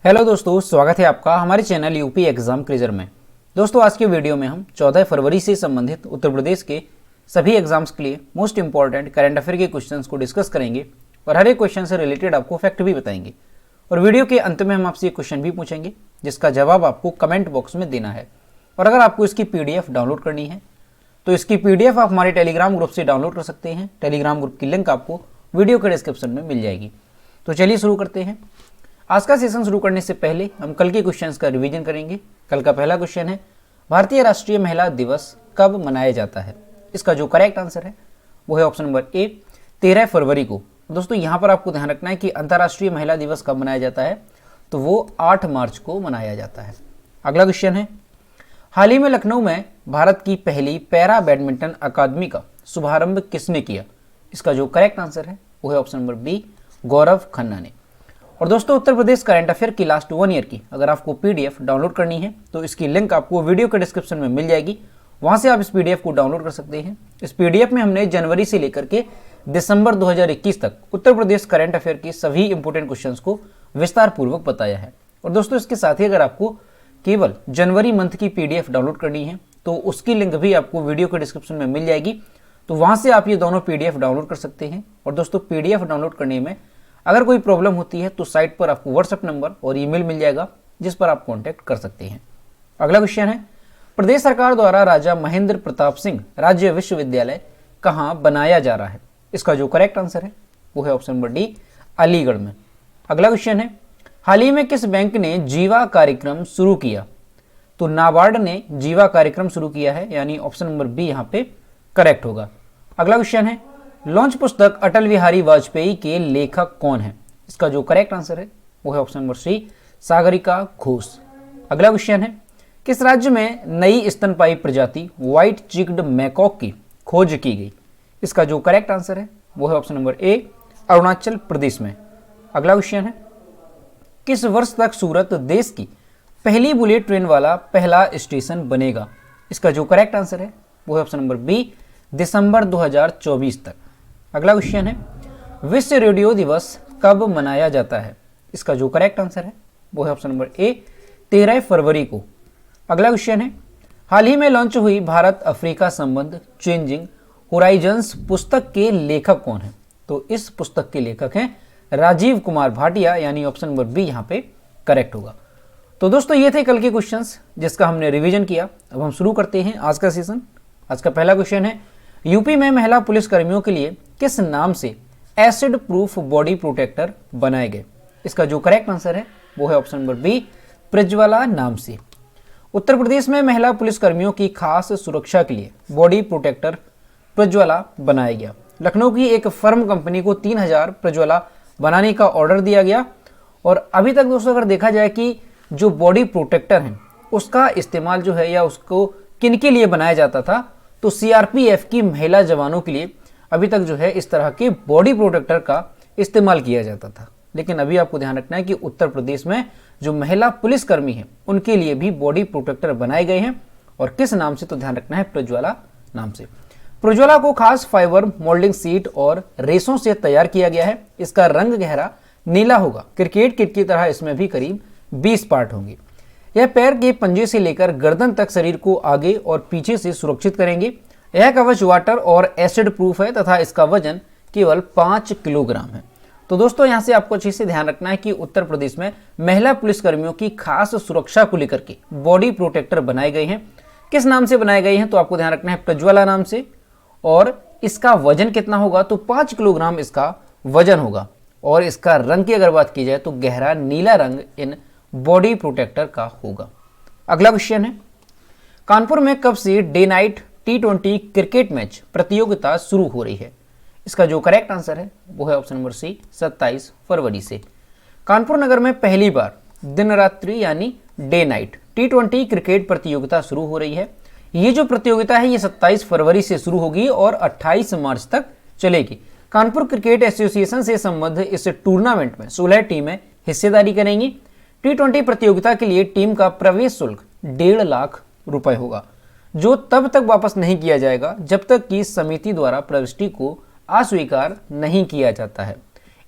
Hello दोस्तों, स्वागत है आपका हमारे चैनल यूपी एग्जाम क्रिजर में। दोस्तों आज के वीडियो में हम 14 फरवरी से संबंधित उत्तर प्रदेश के सभी एग्जाम्स के लिए मोस्ट इंपॉर्टेंट करंट अफेयर के क्वेश्चंस को डिस्कस करेंगे और हर एक क्वेश्चन से रिलेटेड आपको फैक्ट भी बताएंगे। और वीडियो के अंत में हम आपसे एक क्वेश्चन भी पूछेंगे जिसका जवाब आपको कमेंट बॉक्स में देना है। और अगर आपको इसकी PDF डाउनलोड करनी है तो इसकी PDF आप हमारे टेलीग्राम ग्रुप से डाउनलोड कर सकते हैं। टेलीग्राम ग्रुप की लिंक आपको वीडियो के डिस्क्रिप्शन में मिल जाएगी। तो चलिए शुरू करते हैं। आज का सेशन शुरू करने से पहले हम कल के क्वेश्चंस का रिवीजन करेंगे। कल का पहला क्वेश्चन है, भारतीय राष्ट्रीय महिला दिवस कब मनाया जाता है? इसका जो करेक्ट आंसर है वो है ऑप्शन नंबर ए, 13 फरवरी को। दोस्तों यहाँ पर आपको ध्यान रखना है कि अंतर्राष्ट्रीय महिला दिवस कब मनाया जाता है, तो वो 8 मार्च को मनाया जाता है। अगला क्वेश्चन है, हाल ही में लखनऊ में भारत की पहली पैरा बैडमिंटन अकादमी का शुभारंभ किसने किया? इसका जो करेक्ट आंसर है वो है option number B, Gaurav Khanna ने। और दोस्तों उत्तर प्रदेश करंट अफेयर की लास्ट 1 ईयर की अगर आपको PDF डाउनलोड करनी है तो इसकी लिंक आपको वीडियो के डिस्क्रिप्शन में मिल जाएगी। वहां से आप इस PDF को डाउनलोड कर सकते हैं। इस PDF में हमने जनवरी से लेकर के दिसंबर 2021 तक उत्तर प्रदेश करंट अफेयर की सभी इंपोर्टेंट क्वेश्चंस को विस्तार पूर्वक बताया है। और दोस्तों इसके साथ ही अगर आपको केवल जनवरी मंथ की PDF डाउनलोड करनी है तो उसकी लिंक भी आपको वीडियो के डिस्क्रिप्शन में मिल जाएगी। तो वहां से आप ये दोनों PDF डाउनलोड कर सकते हैं। और दोस्तों PDF डाउनलोड करने में अगर कोई प्रॉब्लम होती है तो साइट पर आपको WhatsApp नंबर और ईमेल मिल जाएगा जिस पर आप कांटेक्ट कर सकते हैं। अगला क्वेश्चन है, प्रदेश सरकार द्वारा राजा महेंद्र प्रताप सिंह राज्य विश्वविद्यालय कहाँ बनाया जा रहा है? इसका जो करेक्ट आंसर है वो है ऑप्शन नंबर डी, अलीगढ़ में। अगला क्वेश्चन है, हाल ही में किस बैंक ने जीवा कार्यक्रम शुरू किया? तो नाबार्ड ने जीवा कार्यक्रम शुरू किया है, यानी ऑप्शन नंबर बी यहाँ पे करेक्ट होगा। अगला क्वेश्चन है, लॉन्च पुस्तक अटल बिहारी वाजपेयी के लेखक कौन है? इसका जो करेक्ट आंसर है वो है option number C, Sagarika Ghosh. अगला क्वेश्चन है, किस राज्य में नई स्तनपायी प्रजाति व्हाइट चिक्ड मैकॉक की खोज की गई? इसका जो करेक्ट आंसर है वो है ऑप्शन नंबर ए, अरुणाचल प्रदेश में। अगला क्वेश्चन है, किस वर्ष तक सूरत देश की पहली बुलेट ट्रेन वाला पहला स्टेशन बनेगा? इसका जो करेक्ट आंसर है वो है ऑप्शन नंबर बी, दिसंबर 2024 तक। अगला क्वेश्चन है, विश्व रेडियो दिवस कब मनाया जाता है? इसका जो करेक्ट आंसर है वो है ऑप्शन नंबर ए, 13 फरवरी को। अगला क्वेश्चन है, हाल ही में लॉन्च हुई भारत अफ्रीका संबंध चेंजिंग होराइजन्स पुस्तक के लेखक कौन है? तो इस पुस्तक के लेखक हैं राजीव कुमार भाटिया, यानी ऑप्शन नंबर बी यहाँ पे करेक्ट होगा। तो दोस्तों ये थे कल के क्वेश्चंस जिसका हमने रिवीजन किया। अब हम शुरू करते हैं आज का सेशन। आज का पहला क्वेश्चन है, यूपी में महिला पुलिस कर्मियों के लिए किस नाम से एसिड प्रूफ बॉडी प्रोटेक्टर बनाए गए? इसका जो करेक्ट आंसर है वो है ऑप्शन नंबर बी, प्रज्वला नाम से। उत्तर प्रदेश में महिला पुलिस कर्मियों की खास सुरक्षा के लिए बॉडी प्रोटेक्टर प्रज्वला बनाया गया। लखनऊ की एक फर्म कंपनी को 3000 प्रज्वला बनाने का ऑर्डर दिया गया। और अभी तक दोस्तों अगर देखा जाए कि जो बॉडी प्रोटेक्टर है उसका इस्तेमाल जो है या उसको किन के लिए बनाया जाता था, तो CRPF की महिला जवानों के लिए अभी तक जो है इस तरह के बॉडी प्रोटेक्टर का इस्तेमाल किया जाता था। लेकिन अभी आपको ध्यान रखना है कि उत्तर प्रदेश में जो महिला पुलिसकर्मी हैं उनके लिए भी बॉडी प्रोटेक्टर बनाए गए हैं। और किस नाम से? तो ध्यान रखना है प्रज्वला नाम से। प्रज्वला को खास फाइबर मोल्डिंग सीट और रेशों से तैयार किया गया है। इसका रंग गहरा नीला होगा। क्रिकेट किट की तरह इसमें भी करीब 20 पार्ट होंगे। यह पैर के पंजे से लेकर गर्दन तक शरीर को आगे और पीछे से सुरक्षित करेंगे। यह कवच वाटर और एसिड प्रूफ है तथा इसका वजन केवल 5 किलोग्राम है। तो दोस्तों यहाँ से आपको अच्छे से ध्यान रखना है कि उत्तर प्रदेश में महिला पुलिसकर्मियों की खास सुरक्षा को लेकर के बॉडी प्रोटेक्टर बनाए गए हैं। किस नाम से बनाए गए हैं? तो आपको ध्यान रखना है प्रज्वला नाम से। और इसका वजन कितना होगा? तो 5 किलोग्राम इसका वजन होगा। और इसका रंग की अगर बात की जाए तो गहरा नीला रंग इन बॉडी प्रोटेक्टर का होगा। अगला क्वेश्चन है, कानपुर में कब से day night T20 cricket match प्रतियोगिता शुरू हो रही है? इसका जो करेक्ट आंसर है वो है ऑप्शन नंबर सी, 27 फरवरी से। कानपुर नगर में पहली बार दिन रात्रि यानी डे नाइट T20 क्रिकेट प्रतियोगिता शुरू हो रही है। ये जो प्रतियोगिता है ये 27 फरवरी से शुरू होगी और 28 मार्च तक चलेगी। कानपुर क्रिकेट एसोसिएशन से संबद्ध इस टूर्नामेंट में 16 टीमें हिस्सेदारी करेंगी। T20 प्रतियोगिता के लिए टीम का प्रवेश शुल्क 1.5 लाख रुपए होगा, जो तब तक वापस नहीं किया जाएगा जब तक कि समिति द्वारा प्रविष्टि को अस्वीकार नहीं किया जाता है।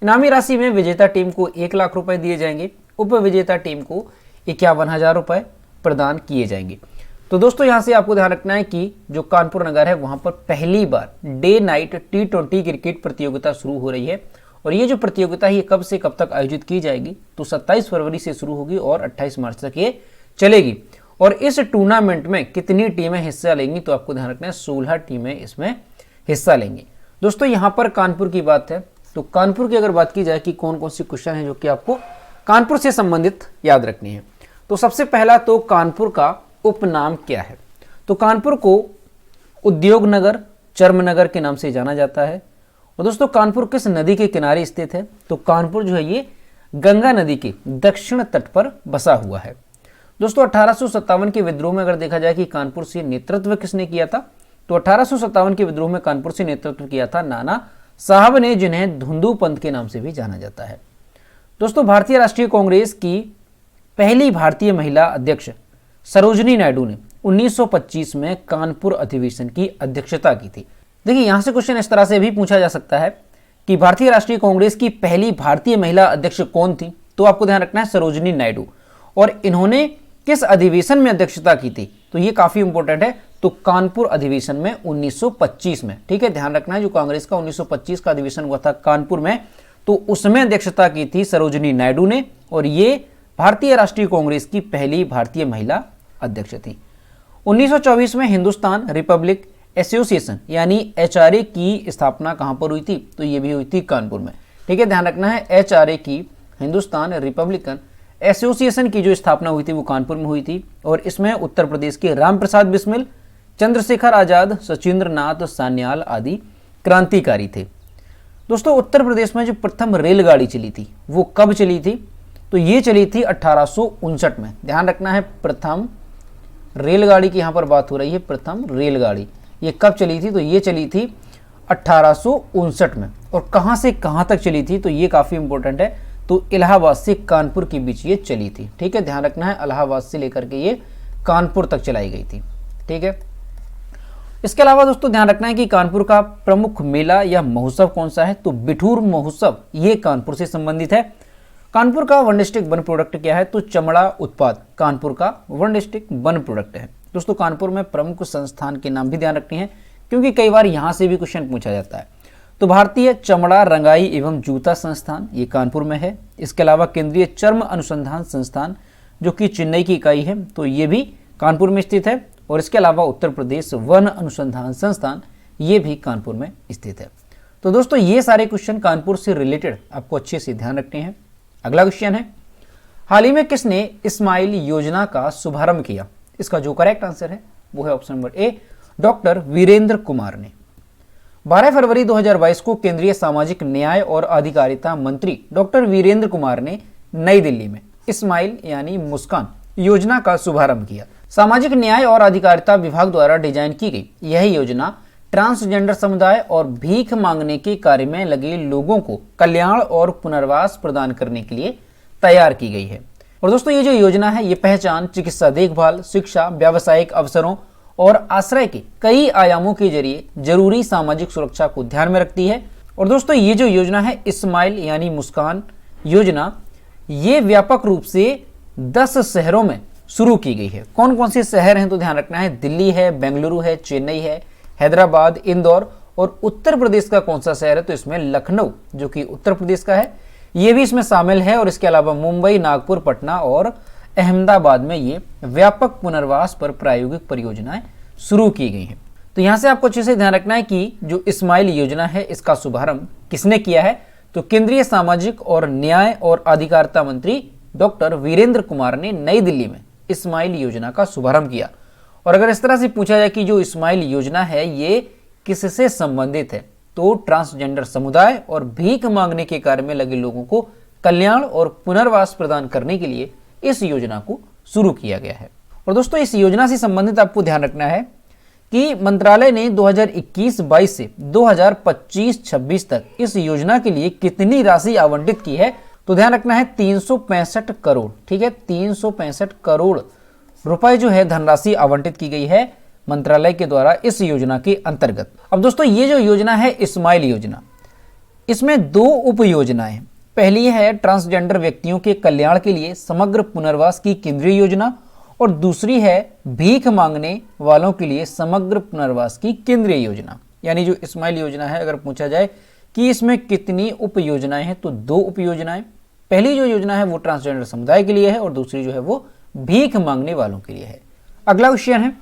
इनामी राशि में विजेता टीम को 1 लाख रुपए दिए जाएंगे उपविजेता टीम को 51,000 रुपये प्रदान किए जाएंगे। तो दोस्तों यहाँ से आपको ध्यान रखना है कि जो कानपुर नगर है वहाँ पर पहली बार डे नाइट T20 क्रिकेट प्रतियोगिता शुरू हो रही है। और ये जो प्रतियोगिता है ये कब से कब तक आयोजित की जाएगी, तो 27 फरवरी से शुरू होगी और 28 मार्च तक ये चलेगी। और इस टूर्नामेंट में कितनी टीमें हिस्सा लेंगी, तो आपको ध्यान रखना है 16 टीमें इसमें हिस्सा लेंगी। दोस्तों यहाँ पर कानपुर की बात है, तो कानपुर की अगर बात की जाए कि कौन कौन सी क्वेश्चन है जो कि आपको कानपुर से संबंधित याद रखनी है, तो सबसे पहला तो कानपुर का उपनाम क्या है। तो कानपुर को उद्योग नगर, चर्म नगर के नाम से जाना जाता है। और दोस्तों कानपुर किस नदी के किनारे स्थित है, तो कानपुर जो है ये गंगा नदी के दक्षिण तट पर बसा हुआ है। दोस्तों 1857 के विद्रोह में अगर देखा जाए कि कानपुर से नेतृत्व किसने किया था, तो 1857 के विद्रोह में कानपुर से नेतृत्व किया था नाना साहब ने, जिन्हें धुंधु पंथ के नाम से भी जाना जाता है। दोस्तों भारतीय राष्ट्रीय कांग्रेस की पहली भारतीय महिला अध्यक्ष सरोजिनी नायडू ने 1925 में कानपुर अधिवेशन की अध्यक्षता की थी। देखिए यहां से क्वेश्चन इस तरह से भी पूछा जा सकता है कि भारतीय राष्ट्रीय कांग्रेस की पहली भारतीय महिला अध्यक्ष कौन थी, तो आपको ध्यान रखना है सरोजिनी नायडू। और इन्होंने किस अधिवेशन में अध्यक्षता की थी, तो ये काफी इंपॉर्टेंट है, तो कानपुर अधिवेशन में 1925 में। ठीक है, ध्यान रखना है जो कांग्रेस का 1925 का अधिवेशन हुआ था कानपुर में, तो उसमें अध्यक्षता की थी सरोजिनी नायडू ने। और ये भारतीय राष्ट्रीय कांग्रेस की पहली भारतीय महिला अध्यक्ष थी। 1924 में हिंदुस्तान रिपब्लिक एसोसिएशन यानी HRA की स्थापना कहां पर हुई थी, तो ये भी हुई थी कानपुर में। ठीक है, ध्यान रखना है HRA की, हिंदुस्तान रिपब्लिकन एसोसिएशन की जो स्थापना हुई थी वो कानपुर में हुई थी। और इसमें उत्तर प्रदेश के राम प्रसाद बिस्मिल, चंद्रशेखर आजाद, सचिंद्र नाथ सान्याल आदि क्रांतिकारी थे। दोस्तों उत्तर प्रदेश में जो प्रथम रेलगाड़ी चली थी वो कब चली थी, तो ये चली थी 1859 में। ध्यान रखना है प्रथम रेलगाड़ी की यहाँ पर बात हो रही है, प्रथम रेलगाड़ी ये कब चली थी, तो ये चली थी 1859 में। और कहाँ से कहाँ तक चली थी, तो ये काफ़ी इंपॉर्टेंट है, तो इलाहाबाद से कानपुर के बीच ये चली थी। ठीक है, ध्यान रखना है इलाहाबाद से लेकर के ये कानपुर तक चलाई गई थी। ठीक है, इसके अलावा दोस्तों ध्यान रखना है कि कानपुर का प्रमुख मेला या महोत्सव कौन सा है, तो बिठूर महोत्सव ये कानपुर से संबंधित है। कानपुर का वन डिस्ट्रिक्ट वन प्रोडक्ट क्या है, तो चमड़ा उत्पाद कानपुर का वन डिस्ट्रिक्ट वन प्रोडक्ट है। दोस्तों कानपुर में प्रमुख संस्थान के नाम भी ध्यान रखने हैं, क्योंकि कई बार यहाँ से भी क्वेश्चन पूछा जाता है। तो भारतीय चमड़ा रंगाई एवं जूता संस्थान ये कानपुर में है। इसके अलावा केंद्रीय चर्म अनुसंधान संस्थान जो कि चेन्नई की इकाई है, तो ये भी कानपुर में स्थित है। और इसके अलावा उत्तर प्रदेश वन अनुसंधान संस्थान ये भी कानपुर में स्थित है। तो दोस्तों ये सारे क्वेश्चन कानपुर से रिलेटेड आपको अच्छे से ध्यान रखने हैं। अगला क्वेश्चन है, हाल ही में किसने स्माइल योजना का शुभारंभ किया। इसका जो करेक्ट आंसर है वो है option number A, doctor Virendra Kumar ने। 12 फरवरी 2022 को केंद्रीय सामाजिक न्याय और अधिकारिता मंत्री डॉक्टर वीरेंद्र कुमार ने नई दिल्ली में स्माइल यानी मुस्कान योजना का शुभारंभ किया। सामाजिक न्याय और अधिकारिता विभाग द्वारा डिजाइन की गई यह योजना ट्रांसजेंडर समुदाय और भीख मांगने के कार्य में लगे लोगों को कल्याण और पुनर्वास प्रदान करने के लिए तैयार की गई है। और दोस्तों ये जो योजना है ये पहचान, चिकित्सा देखभाल, शिक्षा, व्यावसायिक अवसरों और आश्रय के कई आयामों के जरिए जरूरी सामाजिक सुरक्षा को ध्यान में रखती है। और दोस्तों ये जो योजना है स्माइल यानी मुस्कान योजना, ये व्यापक रूप से 10 शहरों में शुरू की गई है। कौन कौन से शहर हैं, तो ध्यान रखना है दिल्ली है, बेंगलुरु है, चेन्नई है, हैदराबाद, इंदौर। और उत्तर प्रदेश का कौन सा शहर है, तो इसमें लखनऊ जो कि उत्तर प्रदेश का है ये भी इसमें शामिल है। और इसके अलावा मुंबई, नागपुर, पटना और अहमदाबाद में ये व्यापक पुनर्वास पर प्रायोगिक परियोजनाएं शुरू की गई हैं। तो यहाँ से आपको अच्छे से ध्यान रखना है कि जो स्माइल योजना है इसका शुभारंभ किसने किया है, तो केंद्रीय सामाजिक और न्याय और अधिकारिता मंत्री डॉक्टर वीरेंद्र कुमार ने नई दिल्ली में स्माइल योजना का शुभारंभ किया। और अगर इस तरह से पूछा जाए कि जो स्माइल योजना है ये किससे संबंधित है, तो ट्रांसजेंडर समुदाय और भीख मांगने के कार्य में लगे लोगों को कल्याण और पुनर्वास प्रदान करने के लिए इस योजना को शुरू किया गया है। और दोस्तों इस योजना से संबंधित आपको ध्यान रखना है कि मंत्रालय ने 2021-22 से 2025-26 तक इस योजना के लिए कितनी राशि आवंटित की है, तो ध्यान रखना है 365 करोड़। ठीक है, 365 करोड़ रुपए जो है धनराशि आवंटित की गई है मंत्रालय के द्वारा इस योजना के अंतर्गत। अब दोस्तों ये जो योजना है स्माइल योजना, इसमें 2 उप योजनाएं हैं। पहली है ट्रांसजेंडर व्यक्तियों के कल्याण के लिए समग्र पुनर्वास की केंद्रीय योजना, और दूसरी है भीख मांगने वालों के लिए समग्र पुनर्वास की केंद्रीय योजना। यानी जो स्माइल योजना है, अगर पूछा जाए कि इसमें कितनी उप योजनाएं हैं, तो 2 उप योजनाएं। पहली जो योजना है वो ट्रांसजेंडर समुदाय के लिए है और दूसरी जो है वो भीख मांगने वालों के लिए है। अगला क्वेश्चन है,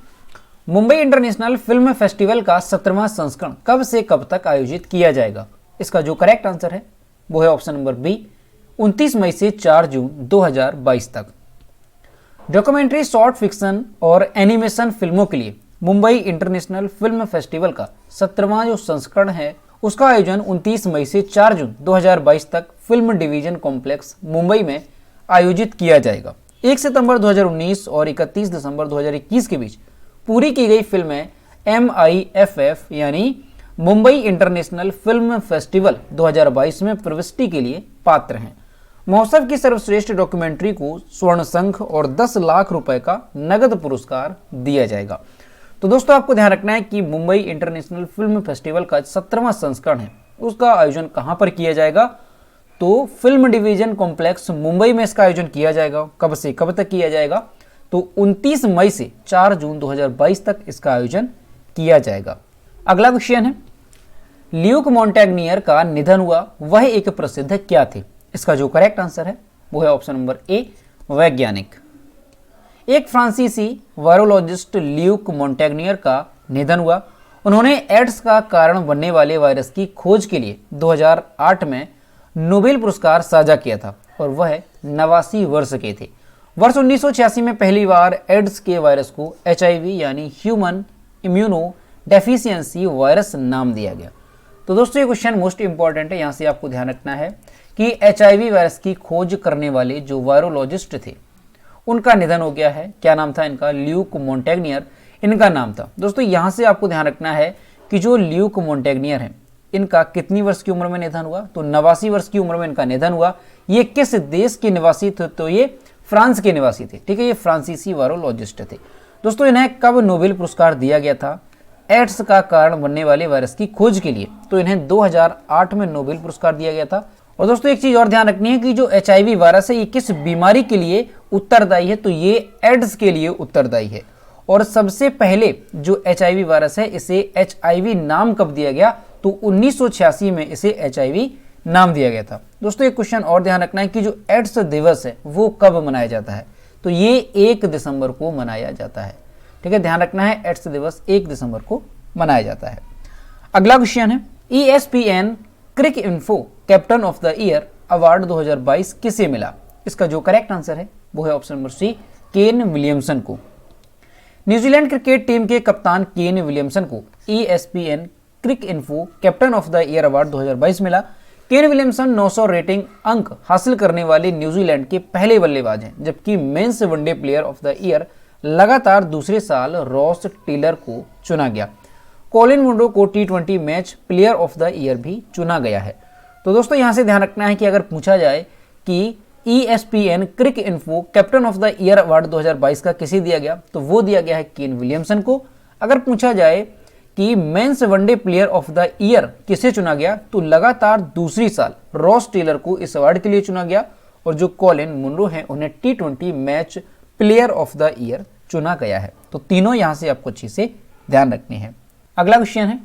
मुंबई इंटरनेशनल फिल्म फेस्टिवल का 17वां संस्करण कब से कब तक आयोजित किया जाएगा? इसका जो करेक्ट आंसर है वो है ऑप्शन नंबर बी, 29 मई से 4 जून 2022 तक। डॉक्यूमेंट्री, शॉर्ट फिक्शन और एनिमेशन फिल्मों के लिए मुंबई इंटरनेशनल फिल्म फेस्टिवल का 17वां जो संस्करण है उसका आयोजन 29 मई से 4 जून 2022 तक फिल्म डिवीजन कॉम्प्लेक्स मुंबई में आयोजित किया जाएगा। 1 सितंबर 2019 और 31 दिसंबर 2021 के बीच पूरी की गई फिल्में MIFF यानी मुंबई इंटरनेशनल फिल्म फेस्टिवल 2022 में प्रविष्टि के लिए पात्र हैं। महोत्सव की सर्वश्रेष्ठ डॉक्यूमेंट्री को स्वर्ण शंख और 10 लाख रुपए का नगद पुरस्कार दिया जाएगा। तो दोस्तों आपको ध्यान रखना है कि मुंबई इंटरनेशनल फिल्म फेस्टिवल का 17वां संस्करण है उसका आयोजन कहां पर किया जाएगा? तो फिल्म डिवीजन कॉम्प्लेक्स मुंबई में इसका आयोजन किया जाएगा। कब से कब तक किया जाएगा? तो 29 मई से 4 जून 2022 तक इसका आयोजन किया जाएगा। अगला क्वेश्चन है, ल्यूक मोंटेग्नियर का निधन हुआ, वह एक प्रसिद्ध क्या थे? इसका जो करेक्ट आंसर है वो है ऑप्शन नंबर ए, वैज्ञानिक। एक फ्रांसीसी वायरोलॉजिस्ट ल्यूक मोंटेग्नियर का निधन हुआ। उन्होंने एड्स का कारण बनने वाले वायरस की खोज के लिए 2008 में नोबेल पुरस्कार साझा किया था और वह 89 वर्ष के थे। वर्ष 1986 में पहली बार एड्स के वायरस को HIV यानी ह्यूमन इम्यूनो डेफिशिएंसी वायरस नाम दिया गया। तो दोस्तों ये क्वेश्चन मोस्ट इंपॉर्टेंट है, यहाँ से आपको ध्यान रखना है कि HIV वायरस की खोज करने वाले जो वायरोलॉजिस्ट थे उनका निधन हो गया है। क्या नाम था इनका? ल्यूक मोंटेग्नियर इनका नाम था। दोस्तों यहाँ से आपको ध्यान रखना है कि जो ल्यूक मोंटेग्नियर है इनका कितनी वर्ष की उम्र में निधन हुआ? तो 89 वर्ष की उम्र में इनका निधन हुआ। ये किस देश के निवासी थे? तो ये फ्रांस के निवासी थे। ठीक है, ये फ्रांसीसी वायरोलॉजिस्ट थे। दोस्तों इन्हें कब नोबेल पुरस्कार दिया गया था एड्स का कारण बनने वाले वायरस की खोज के लिए? तो इन्हें 2008 में नोबेल पुरस्कार दिया गया था। और दोस्तों एक चीज और ध्यान रखनी है कि जो HIV वायरस है ये किस बीमारी के लिए उत्तरदायी है? तो ये एड्स के लिए उत्तरदायी है। और सबसे पहले जो HIV वायरस है इसे HIV नाम कब दिया गया? तो 1986 में इसे HIV नाम दिया गया था। दोस्तों एक क्वेश्चन और ध्यान रखना है कि जो एड्स दिवस है वो कब मनाया जाता है? तो ये 1 दिसंबर को मनाया जाता है। ठीक है, ध्यान रखना है एड्स दिवस 1 दिसंबर को मनाया जाता है। अगला क्वेश्चन है, ESPN Cricinfo captain of the year award 2022 किसे मिला? इसका जो करेक्ट आंसर है वो है option number C, Ken Williamson को। न्यूजीलैंड क्रिकेट टीम के कप्तान केन विलियमसन को ESPN Cricinfo captain of the year award 2022 मिला। केन विलियमसन 900 रेटिंग अंक हासिल करने वाले न्यूजीलैंड के पहले बल्लेबाज हैं, जबकि men's one day player of the year लगातार दूसरे साल रॉस टेलर को चुना गया। कॉलिन मुंडो को T20 match player of the year भी चुना गया है। तो दोस्तों यहां से ध्यान रखना है कि अगर पूछा जाए कि ESPN Cricinfo captain of the year award 2022 का किसे दिया गया, तो वो दिया गया है केन विलियमसन को। अगर पूछा जाए कि men's one day player of the year किसे चुना गया, तो लगातार दूसरी साल रॉस टेलर को इस अवार्ड के लिए चुना गया। और जो कॉलिन मुंडो हैं उन्हें T20 match player of the year चुना गया है। तो तीनों यहां से आपको अच्छे से ध्यान रखने हैं। अगला क्वेश्चन है,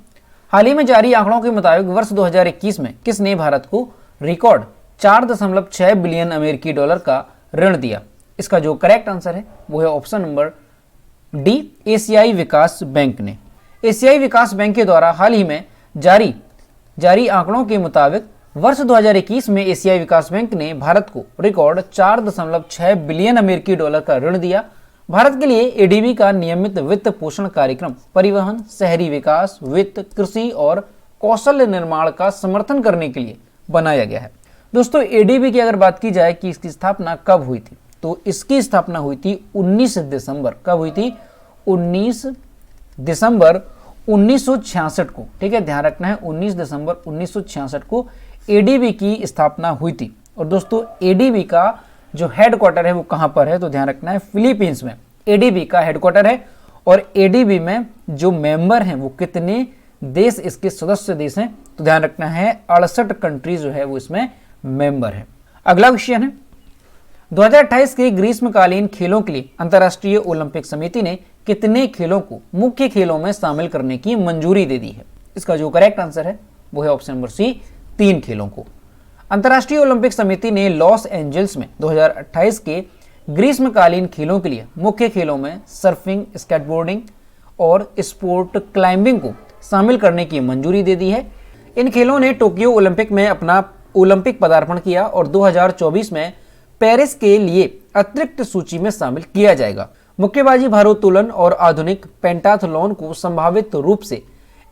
हाल ही में जारी आंकड़ों के मुताबिक वर्ष 2021 में किसने भारत को रिकॉर्ड 4.6 बिलियन अमेरिकी डॉलर का ऋण दिया? इसका जो करेक्ट आंसर है वो है ऑप्शन नंबर डी, एशियाई विकास बैंक ने। एशियाई विकास बैंक के द्वारा हाल ही में जारी आंकड़ों के मुताबिक वर्ष 2021 में एशियाई विकास बैंक ने भारत को रिकॉर्ड 4.6 बिलियन अमेरिकी डॉलर का ऋण दिया। भारत के लिए ADB का नियमित वित्त पोषण कार्यक्रम परिवहन, शहरी विकास, वित्त, कृषि और कौशल निर्माण का समर्थन करने के लिए बनाया गया है। दोस्तों ADB की अगर बात की जाए कि इसकी स्थापना कब हुई थी, तो इसकी स्थापना हुई थी 19 दिसंबर। कब हुई थी? 19 दिसंबर 1966 को। ठीक है, ध्यान रखना है 19 दिसंबर 1966 को ADB की स्थापना हुई थी। और दोस्तों ADB का जो हेडक्वार्टर है वो कहां पर है? तो ध्यान रखना है फिलीपींस में ADB का हेडक्वार्टर है। और ADB में जो मेंबर हैं वो कितने देश इसके सदस्य देश हैं? तो ध्यान रखना है 68 कंट्रीज जो है वो इसमें मेंबर है। अगला क्वेश्चन है 2028 के ग्रीष्मकालीन खेलों के लिए अंतर्राष्ट्रीय ओलंपिक समिति ने कितने खेलों को मुख्य खेलों में शामिल करने की मंजूरी दे दी है? इसका जो करेक्ट आंसर है वो है ऑप्शन नंबर सी, 3 खेलों को। अंतर्राष्ट्रीय ओलंपिक समिति ने लॉस एंजल्स में 2028 के ग्रीष्मकालीन खेलों के लिए मुख्य खेलों में सर्फिंग, स्केटबोर्डिंग और स्पोर्ट क्लाइंबिंग को शामिल करने की मंजूरी दे दी है। इन खेलों ने टोक्यो ओलंपिक में अपना ओलंपिक पदार्पण किया और 2024 में पेरिस के लिए अतिरिक्त सूची में शामिल किया जाएगा। मुक्केबाजी, भारोत्तोलन और आधुनिक पेंटाथलॉन को संभावित रूप से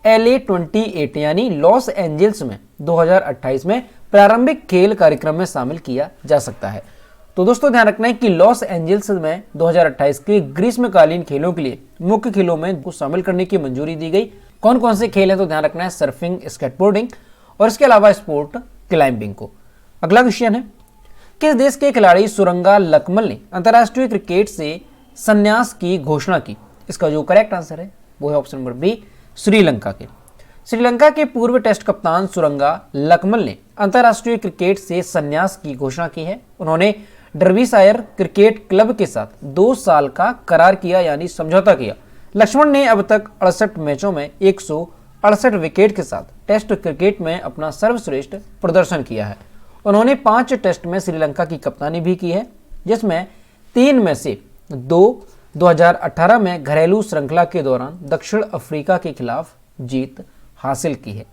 LA 28 यानी लॉस एंजल्स में 2028 में प्रारंभिक खेल कार्यक्रम में शामिल किया जा सकता है। तो दोस्तों ध्यान रखना है कि लॉस एंजल्स में 2028 के ग्रीष्मकालीन खेलों के लिए मुख्य खेलों में शामिल करने की मंजूरी दी गई। कौन कौन से खेल हैं तो ध्यान रखना है, सर्फिंग, स्केटबोर्डिंग और इसके अलावा स्पोर्ट क्लाइंबिंग को। अगला क्वेश्चन है किस देश के खिलाड़ी सुरंगा लकमल ने अंतर्राष्ट्रीय क्रिकेट से संन्यास की घोषणा की? इसका जो करेक्ट आंसर है वो है ऑप्शन नंबर बी, श्रीलंका के। श्रीलंका के पूर्व टेस्ट कप्तान सुरंगा लकमल ने अंतर्राष्ट्रीय क्रिकेट से संन्यास की घोषणा की है। उन्होंने डर्बीशायर क्रिकेट क्लब के साथ 2 साल का करार किया यानी समझौता किया। लक्ष्मण ने अब तक 68 मैचों में 168 विकेट के साथ टेस्ट क्रिकेट में अपना सर्वश्रेष्ठ प्रदर्शन किया है। उन्होंने 5 टेस्ट में श्रीलंका की कप्तानी भी की है, जिसमें 3 में से 2018 में घरेलू श्रृंखला के दौरान दक्षिण अफ्रीका के खिलाफ जीत हासिल की है।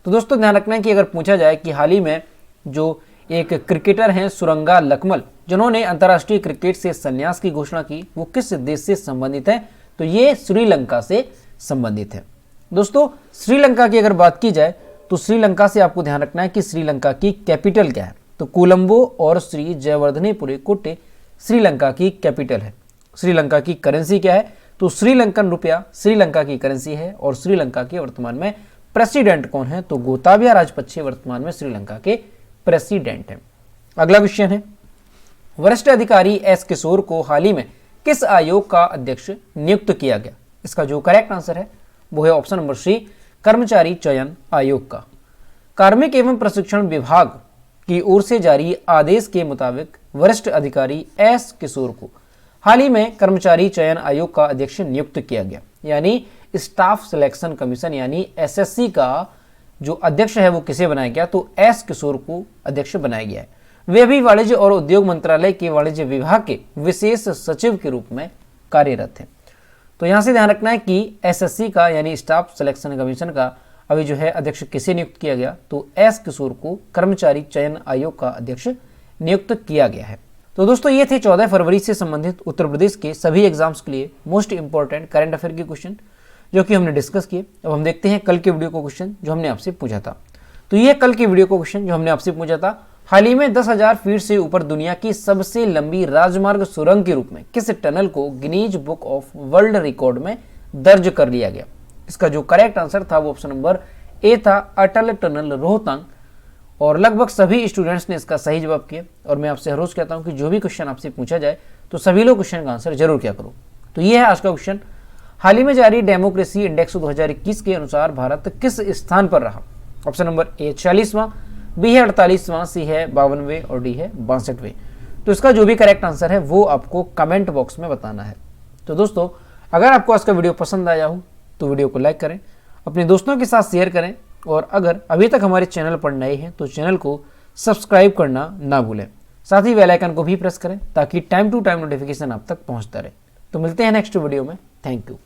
तो दोस्तों ध्यान रखना है कि अगर पूछा जाए कि हाल ही में जो एक क्रिकेटर हैं सुरंगा लकमल, जिन्होंने अंतर्राष्ट्रीय क्रिकेट से संन्यास की घोषणा की, वो किस देश से संबंधित है? तो ये श्रीलंका से संबंधित है। दोस्तों श्रीलंका की अगर बात की जाए तो श्रीलंका से आपको ध्यान रखना है कि श्रीलंका की कैपिटल क्या है? तो कोलंबो और श्री जयवर्धनेपुरे कोटे श्रीलंका की कैपिटल है। श्रीलंका की करेंसी क्या है? तो श्रीलंकन रुपया श्रीलंका की करेंसी है। और श्रीलंका के वर्तमान में प्रेसिडेंट कौन है? तो गोताबाया राजपक्षे वर्तमान में श्रीलंका के प्रेसिडेंट हैं। अगला क्वेश्चन है वरिष्ठ अधिकारी एस किशोर को हाल ही में किस आयोग का अध्यक्ष नियुक्त किया गया? इसका जो करेक्ट आंसर है वो है ऑप्शन नंबर सी, कर्मचारी चयन आयोग का। कार्मिक एवं प्रशिक्षण विभाग की ओर से जारी आदेश के मुताबिक वरिष्ठ अधिकारी एस किशोर को हाल ही में कर्मचारी चयन आयोग का अध्यक्ष नियुक्त किया गया, यानी स्टाफ सिलेक्शन कमीशन यानी SSC का जो अध्यक्ष है वो किसे बनाया गया? तो एस किशोर को अध्यक्ष बनाया गया है। वे अभी वाणिज्य और उद्योग मंत्रालय के वाणिज्य विभाग के विशेष सचिव के रूप में कार्यरत हैं। तो यहां से ध्यान रखना है कि SSC का यानी स्टाफ सिलेक्शन कमीशन का अभी जो है अध्यक्ष किसे नियुक्त किया गया? तो एस किशोर को कर्मचारी चयन आयोग का अध्यक्ष नियुक्त किया गया है। तो दोस्तों ये थे 14 फरवरी से संबंधित उत्तर प्रदेश के सभी एग्जाम्स के लिए मोस्ट इंपॉर्टेंट करंट अफेयर के क्वेश्चन जो कि हमने डिस्कस किए। अब हम देखते हैं कल के वीडियो को क्वेश्चन जो हमने आपसे पूछा था। तो ये कल के वीडियो को क्वेश्चन जो हमने आपसे पूछा था, हाल ही में 10,000 फीट से ऊपर दुनिया की सबसे लंबी राजमार्ग सुरंग के रूप में किस टनल को Guinness book of world record में दर्ज कर लिया गया? इसका जो करेक्ट आंसर था वो ऑप्शन नंबर ए था, अटल टनल रोहतांग। और लगभग सभी स्टूडेंट्स ने इसका सही जवाब किया। और मैं आपसे हर रोज कहता हूं कि जो भी क्वेश्चन आपसे पूछा जाए तो सभी लोग क्वेश्चन का आंसर जरूर किया करो। तो ये है आज का क्वेश्चन। हाल ही में जारी डेमोक्रेसी इंडेक्स 2021 के अनुसार भारत किस स्थान पर रहा? ऑप्शन नंबर ए 46वां, बी है 48वां, सी है 52वें और डी है 62वें। तो इसका जो भी करेक्ट आंसर है वो आपको कमेंट बॉक्स में बताना है। तो दोस्तों अगर आपको आज का वीडियो पसंद आया हो तो वीडियो को लाइक करें, अपने दोस्तों के साथ शेयर करें और अगर अभी तक हमारे चैनल पर नए हैं तो चैनल को सब्सक्राइब करना ना भूलें। साथ ही बेल आइकन को भी प्रेस करें ताकि टाइम टू टाइम नोटिफिकेशन आप तक पहुंचता रहे। तो मिलते हैं नेक्स्ट वीडियो में। Thank you.